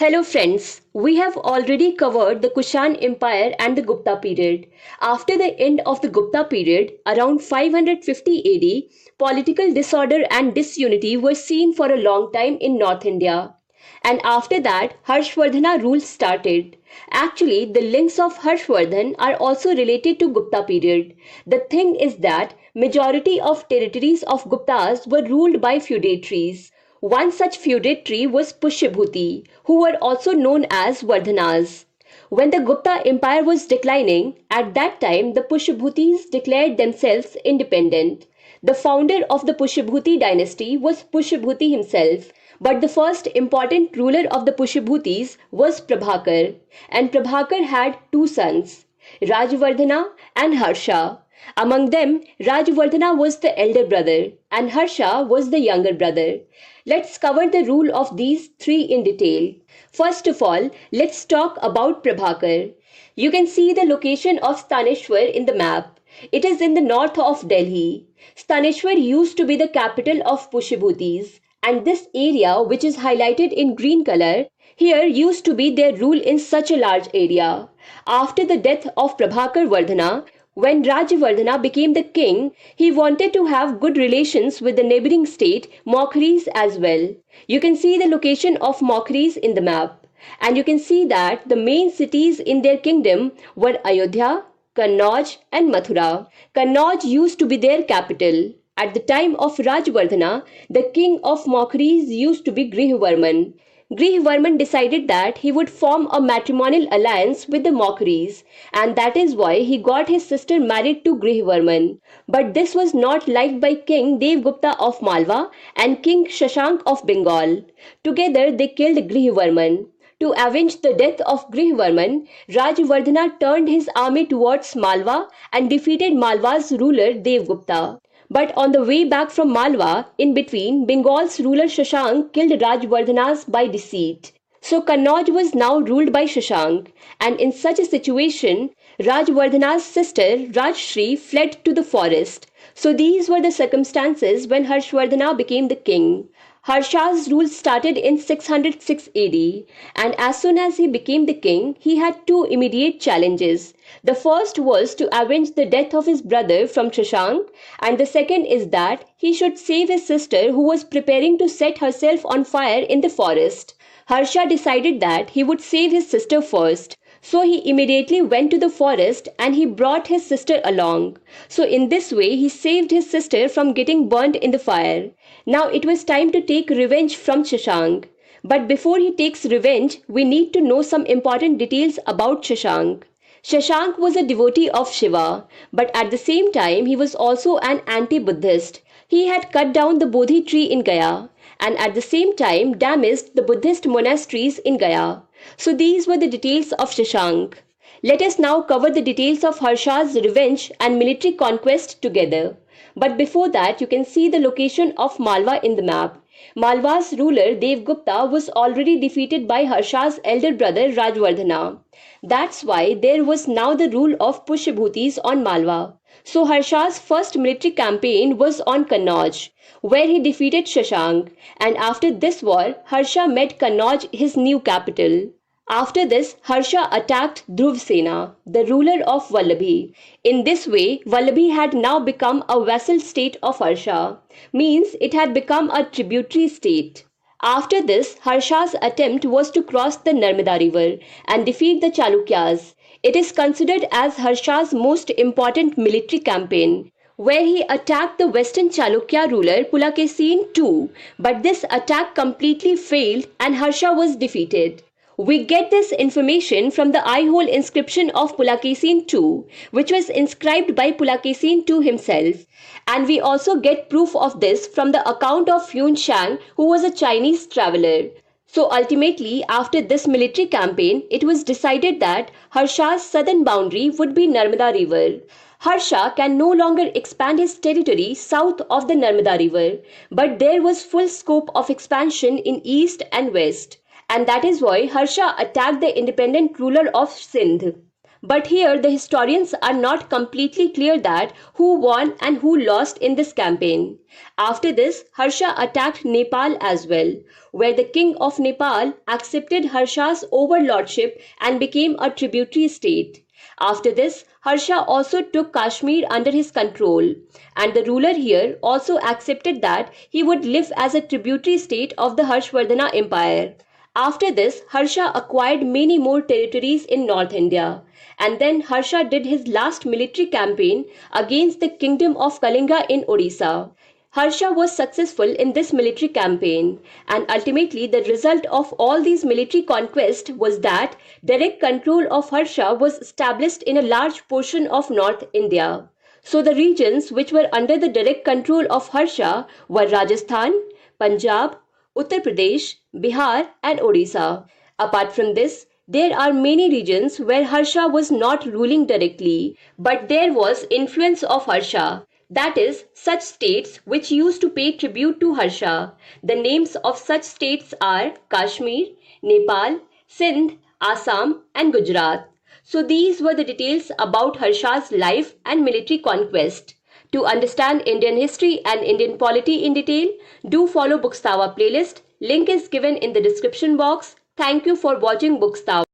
Hello friends, we have already covered the Kushan Empire and the Gupta period. After the end of the Gupta period, around 550 AD, political disorder and disunity were seen for a long time in North India. And after that, Harshavardhana rule started. Actually, the links of Harshavardhan are also related to Gupta period. The thing is that majority of territories of Guptas were ruled by feudatories. One such feudatory was Pushyabhuti, who were also known as Vardhanas. When the Gupta Empire was declining, at that time the Pushyabhutis declared themselves independent. The founder of the Pushyabhuti Dynasty was Pushyabhuti himself, but the first important ruler of the Pushyabhutis was Prabhakar, and Prabhakar had two sons, Rajavardhana and Harsha. Among them, Rajavardhana was the elder brother and Harsha was the younger brother. Let's cover the rule of these three in detail. First of all, let's talk about Prabhakar. You can see the location of Staneshwar in the map. It is in the north of Delhi. Staneshwar used to be the capital of Pushyabhutis, and this area, which is highlighted in green color, here used to be their rule in such a large area. After the death of Prabhakar Vardhana, when Rajavardhana became the king, he wanted to have good relations with the neighboring state Maukris as well. You can see the location of Maukris in the map, and you can see that the main cities in their kingdom were Ayodhya, Kannauj and Mathura. Kannauj used to be their capital. At the time of Rajavardhana, the king of Maukris used to be Grihavarman. Grihavarman decided that he would form a matrimonial alliance with the Maukris, and that is why he got his sister married to Grihavarman. But this was not liked by King Devgupta of Malwa and King Shashank of Bengal. Together they killed Grihavarman. To avenge the death of Grihavarman, Rajavardhana turned his army towards Malwa and defeated Malwa's ruler Devgupta. But on the way back from Malwa, in between, Bengal's ruler Shashank killed Rajavardhanas by deceit. So Kannauj was now ruled by Shashank, and in such a situation, Rajavardhana's sister Rajshri fled to the forest. So these were the circumstances when Harshavardhana became the king. Harsha's rule started in 606 AD, and as soon as he became the king, he had two immediate challenges. The first was to avenge the death of his brother from Shashank, and the second is that he should save his sister who was preparing to set herself on fire in the forest. Harsha decided that he would save his sister first. So he immediately went to the forest and he brought his sister along. So in this way he saved his sister from getting burnt in the fire. Now it was time to take revenge from Shashank. But before he takes revenge, we need to know some important details about Shashank. Shashank was a devotee of Shiva, but at the same time he was also an anti-Buddhist. He had cut down the Bodhi tree in Gaya and at the same time damaged the Buddhist monasteries in Gaya. So these were the details of Shashank. Let us now cover the details of Harsha's revenge and military conquest together. But before that, you can see the location of Malwa in the map. Malwa's ruler Devgupta was already defeated by Harsha's elder brother Rajavardhana. That's why there was now the rule of Pushyabhutis on Malwa. So Harsha's first military campaign was on Kannauj, where he defeated Shashank, and after this war, Harsha made Kannauj his new capital. After this, Harsha attacked Dhruvsena, the ruler of Vallabhi. In this way, Vallabhi had now become a vassal state of Harsha, means it had become a tributary state. After this, Harsha's attempt was to cross the Narmada river and defeat the Chalukyas. It is considered as Harsha's most important military campaign, where he attacked the western Chalukya ruler Pulakesin II, but this attack completely failed and Harsha was defeated. We get this information from the eye-hole inscription of Pulakesin II, which was inscribed by Pulakesin II himself. And we also get proof of this from the account of Yun Shang, who was a Chinese traveler. So ultimately, after this military campaign, it was decided that Harsha's southern boundary would be Narmada River. Harsha can no longer expand his territory south of the Narmada River, but there was full scope of expansion in east and west. And that is why Harsha attacked the independent ruler of Sindh. But here the historians are not completely clear that who won and who lost in this campaign. After this, Harsha attacked Nepal as well, where the king of Nepal accepted Harsha's overlordship and became a tributary state. After this, Harsha also took Kashmir under his control, and the ruler here also accepted that he would live as a tributary state of the Harshavardhana Empire. After this, Harsha acquired many more territories in North India, and then Harsha did his last military campaign against the kingdom of Kalinga in Odisha. Harsha was successful in this military campaign, and ultimately the result of all these military conquests was that direct control of Harsha was established in a large portion of North India. So the regions which were under the direct control of Harsha were Rajasthan, Punjab, Uttar Pradesh, Bihar, and Odisha. Apart from this, there are many regions where Harsha was not ruling directly, but there was influence of Harsha. That is, such states which used to pay tribute to Harsha. The names of such states are Kashmir, Nepal, Sindh, Assam, and Gujarat. So these were the details about Harsha's life and military conquest. To understand Indian history and Indian polity in detail, do follow Bookstawa playlist. Link is given in the description box. Thank you for watching Bookstawa.